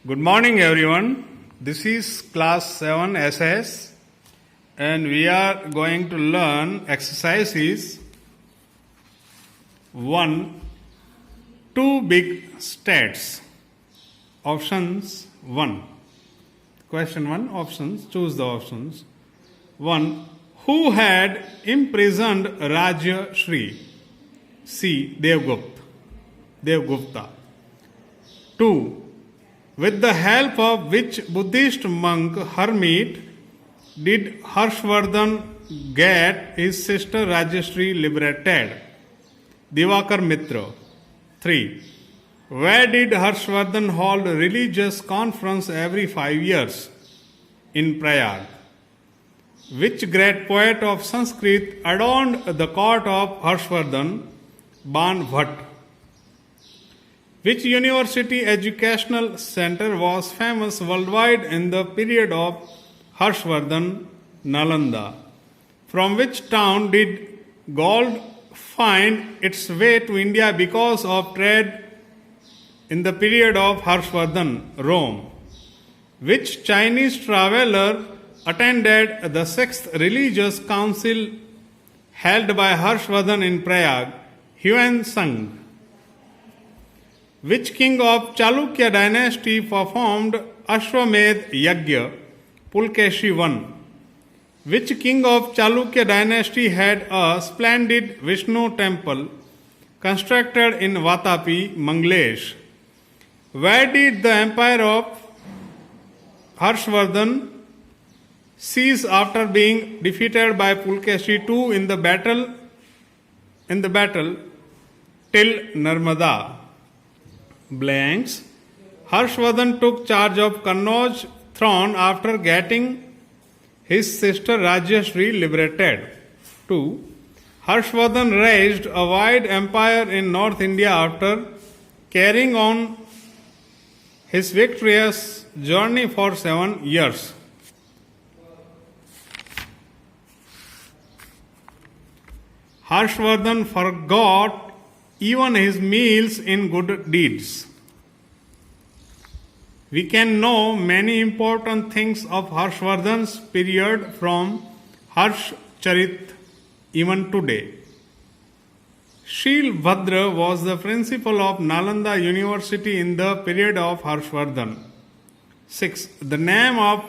Good morning, everyone. This is class 7 SS, and we are going to learn exercises 1. Two big stats. Options 1. Question 1. Options. Choose the options. 1. Who had imprisoned Rajya Shri? C. Devgupta. 2. With the help of which Buddhist monk hermit did Harshvardhan get his sister Rajyashree liberated? Divakar Mitra. 3. Where did Harshvardhan hold a religious conference every 5 years? In Prayag. Which great poet of Sanskrit adorned the court of Harshvardhan? Ban Bhatt. Which university educational center was famous worldwide in the period of Harshvardhan? Nalanda. From which town did gold find its way to India because of trade in the period of Harshvardhan? Rome. Which Chinese traveler attended the 6th religious council held by Harshvardhan in Prayag? Huan Sang. Which king of Chalukya dynasty performed Ashwamedh Yagya? Pulkeshi I. Which king of Chalukya dynasty had a splendid Vishnu temple constructed in Vatapi, Manglesh? Where did the empire of Harshvardhan cease after being defeated by Pulkeshi II in the battle till Narmada? Blanks. Harshvardhan took charge of Kannauj throne after getting his sister Rajyashree liberated. 2. Harshvardhan raised a wide empire in North India after carrying on his victorious journey for 7 years. Harshvardhan forgot even his meals in good deeds. We can know many important things of Harshvardhan's period from Harshcharit even today. Shilbhadra was the principal of Nalanda University in the period of Harshvardhan. 6. The name of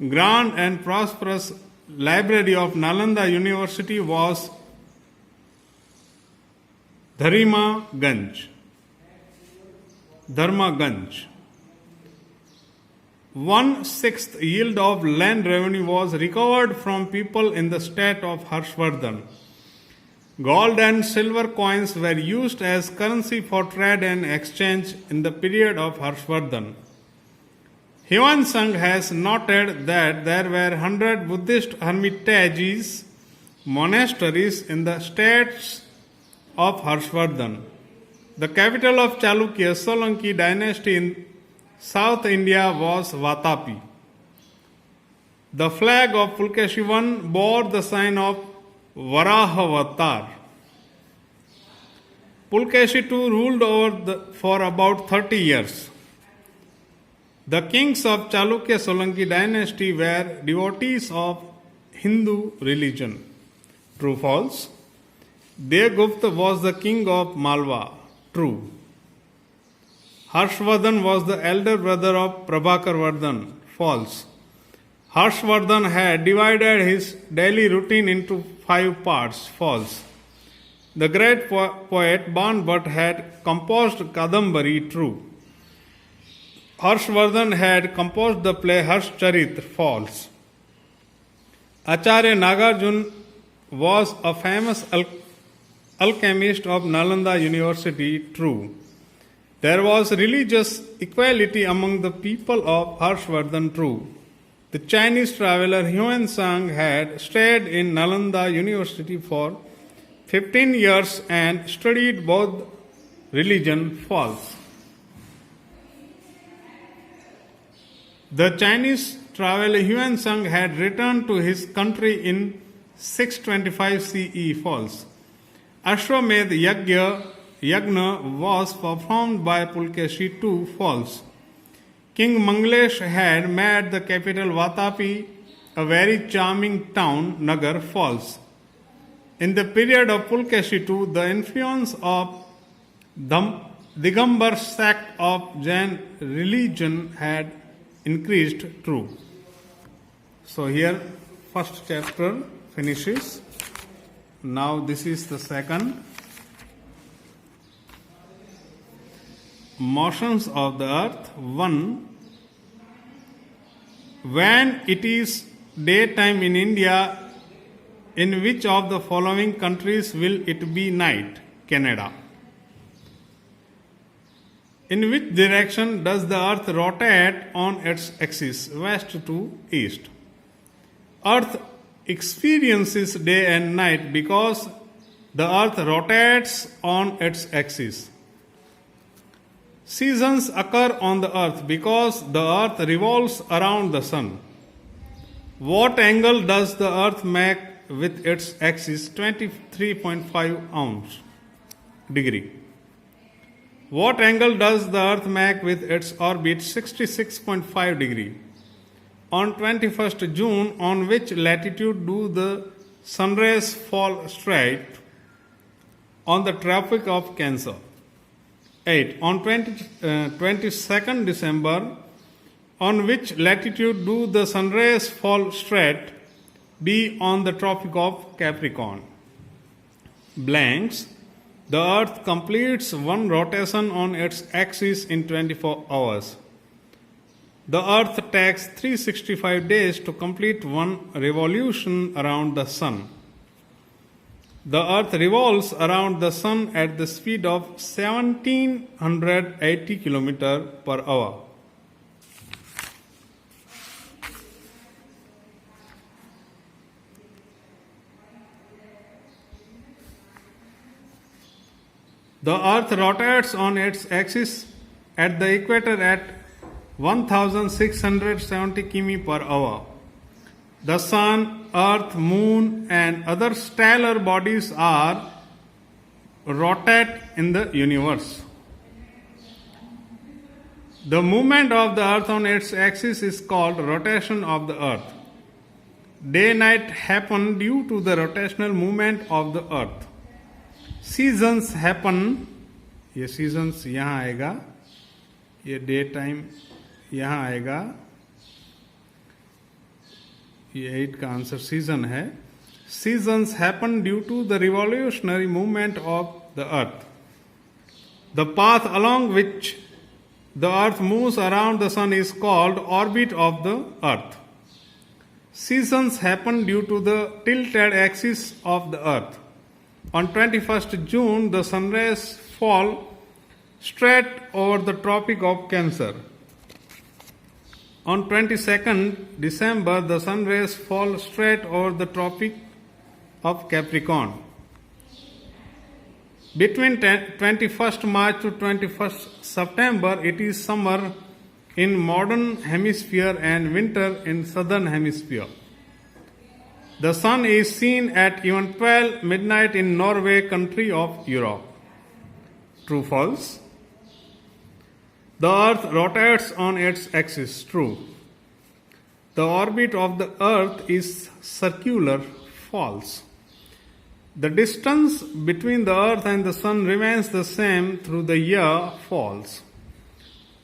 grand and prosperous library of Nalanda University was Dharmaganj. 1/6 yield of land revenue was recovered from people in the state of Harshvardhan. Gold and silver coins were used as currency for trade and exchange in the period of Harshvardhan. Huan Sang has noted that there were 100 Buddhist hermitages, monasteries in the states of Harshvardhan. The capital of Chalukya Solanki dynasty in South India was Vatapi. The flag of Pulkeshi I bore the sign of Varahavatar. Pulkeshi II ruled for about 30 years. The kings of Chalukya Solanki dynasty were devotees of Hindu religion. True, false? Devgupta was the king of Malwa. True. Harshvardhan was the elder brother of Prabhakarvardhan. False. Harshvardhan had divided his daily routine into 5 parts. False. The great poet Ban Bhatt had composed Kadambari. True. Harshvardhan had composed the play Harshcharit. False. Acharya Nagarjuna was a famous alchemist of Nalanda University. True. There was religious equality among the people of Harshvardhan. True. The Chinese traveler Huan Sang had stayed in Nalanda University for 15 years and studied Buddha religion. False. The Chinese traveler Huan Sang had returned to his country in 625 CE. False. Ashwamedh Yagna was performed by Pulkeshi II. False. King Manglesh had made the capital Vatapi a very charming town, Nagar, false. In the period of Pulkeshitu, the influence of Digambar sect of Jain religion had increased, true. So here first chapter finishes. Now this is the second. Motions of the earth. 1. When it is daytime in India, in which of the following countries will it be night? Canada. In which direction does the earth rotate on its axis? West to east. Earth experiences day and night because the earth rotates on its axis. Seasons occur on the earth because the earth revolves around the sun. What angle does the earth make with its axis? 23.5 degree. What angle does the earth make with its orbit? 66.5 degree. On 21st June, on which latitude do the sunrays fall straight? On the Tropic of Cancer. 8. On 22nd December, on which latitude do the sunrays fall straight? B. On the Tropic of Capricorn. Blanks. The earth completes one rotation on its axis in 24 hours. The earth takes 365 days to complete one revolution around the sun. The earth revolves around the sun at the speed of 1780 km per hour. The earth rotates on its axis at the equator at 1670 km per hour. The sun, earth, moon and other stellar bodies are rotate in the universe. The movement of the earth on its axis is called rotation of the earth. Day-night happen due to the rotational movement of the earth. Seasons happen, ये seasons यहाँ आएगा, ये day time यहाँ आएगा, ये 8 का answer season है. Seasons happen due to the revolutionary movement of the earth. The path along which the earth moves around the sun is called orbit of the earth. Seasons happen due to the tilted axis of the earth. On 21st June, the sunrays fall straight over the Tropic of Cancer. On 22nd December, the sunrays fall straight over the Tropic of Capricorn. Between 21st March to 21st September, it is summer in modern hemisphere and winter in southern hemisphere. The sun is seen at even 12 midnight in Norway, country of Europe. True, false? The earth rotates on its axis. True. The orbit of the earth is circular. False. The distance between the earth and the sun remains the same through the year. False.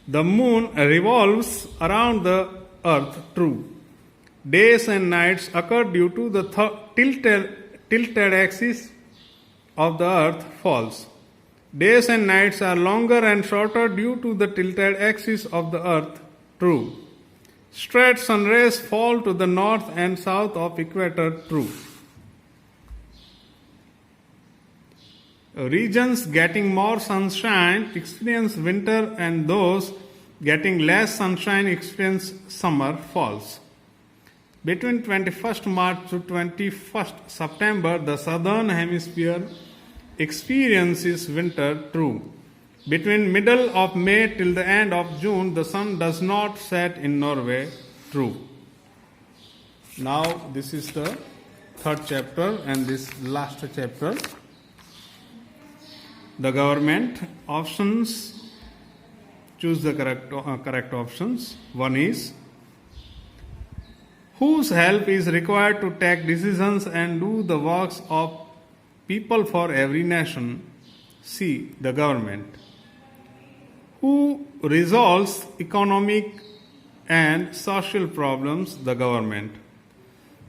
The moon revolves around the earth. True. Days and nights occur due to the tilted axis of the earth. False. Days and nights are longer and shorter due to the tilted axis of the earth. True. Straight sun rays fall to the north and south of equator. True. Regions getting more sunshine experience winter and those getting less sunshine experience summer. False. Between 21st March to 21st September, the southern hemisphere experiences winter. True. Between middle of May till the end of June, the sun does not set in Norway. True. Now this is the third chapter and this last chapter. The government options. Choose the correct options. One is, whose help is required to take decisions and do the works of people for every nation? C. The government. Who resolves economic and social problems? The government.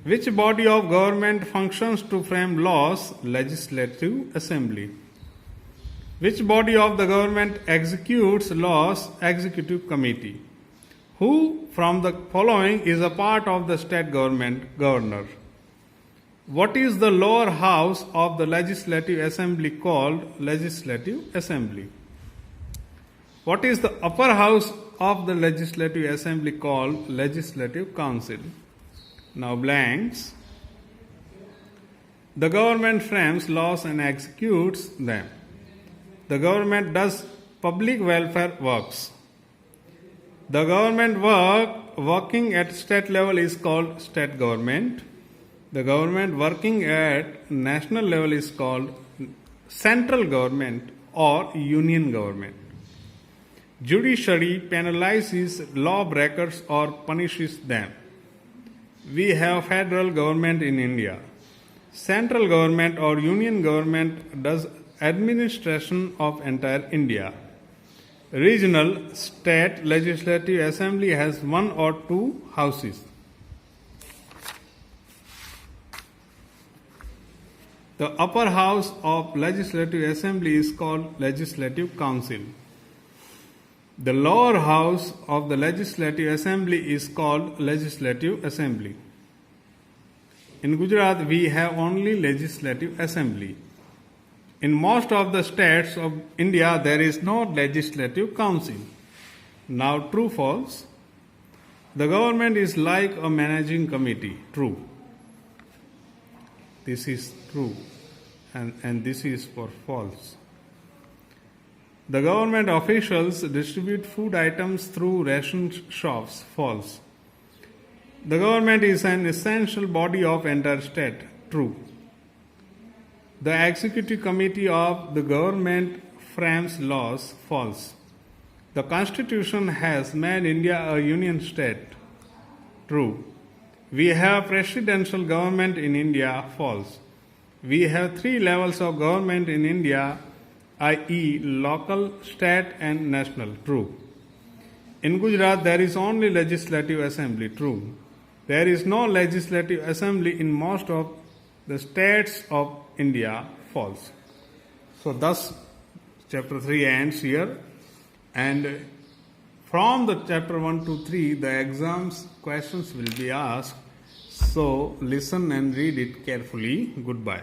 Which body of government functions to frame laws? Legislative Assembly. Which body of the government executes laws? Executive Committee. Who from the following is a part of the state government? Governor. What is the lower house of the Legislative Assembly called? Legislative Assembly. What is the upper house of the Legislative Assembly called? Legislative Council. Now blanks. The government frames laws and executes them. The government does public welfare works. The government working at state level is called state government. The government working at national level is called central government or union government. Judiciary penalizes lawbreakers or punishes them. We have federal government in India. Central government or union government does administration of entire India. Regional, state, legislative assembly has one or two houses. The upper house of legislative assembly is called legislative council. The lower house of the legislative assembly is called legislative assembly. In Gujarat, we have only legislative assembly. In most of the states of India, there is no legislative council. Now, true, false. The government is like a managing committee. True. This is true. And this is for false. The government officials distribute food items through ration shops. False. The government is an essential body of entire state. True. The executive committee of the government frames laws. False. The constitution has made India a union state. True. We have presidential government in India. False. We have three levels of government in India, i.e. local, state and national. True. In Gujarat, there is only legislative assembly. True. There is no legislative assembly in most of the states of India. False. So thus chapter 3 ends here, and from the chapter 1 to 3 the exams questions will be asked. So listen and read it carefully. Goodbye.